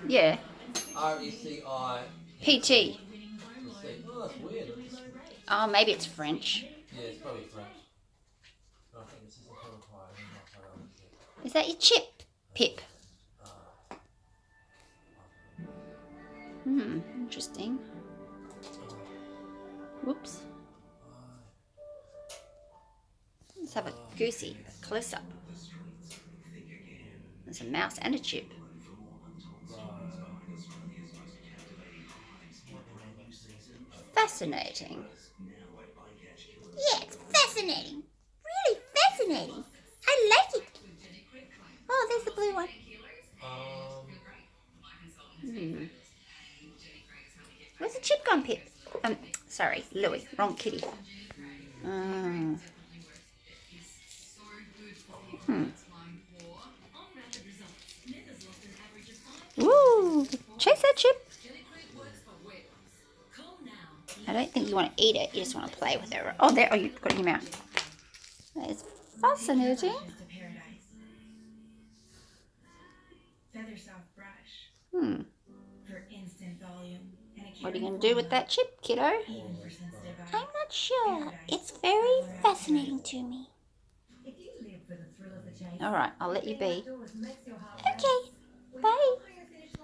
Yeah. RECI. PT. Oh, that's weird. Oh, maybe it's French. Yeah, it's probably French. I think it's just a Is that your chip, Pip? Interesting. Whoops. Let's have a goosey close up. There's a mouse and a chip. Fascinating. Yeah, it's fascinating. Really fascinating. I like it. Oh, there's the blue one. Where's the chip gone, Pip? Sorry, Louie. Wrong kitty. Ooh, chase that chip. I don't think you want to eat it. You just want to play with it. Oh, there. Oh, you put it in your mouth. That is fascinating. Hmm. What are you going to do with that chip, kiddo? I'm not sure. It's very fascinating to me. All right, I'll let you be. Okay, bye.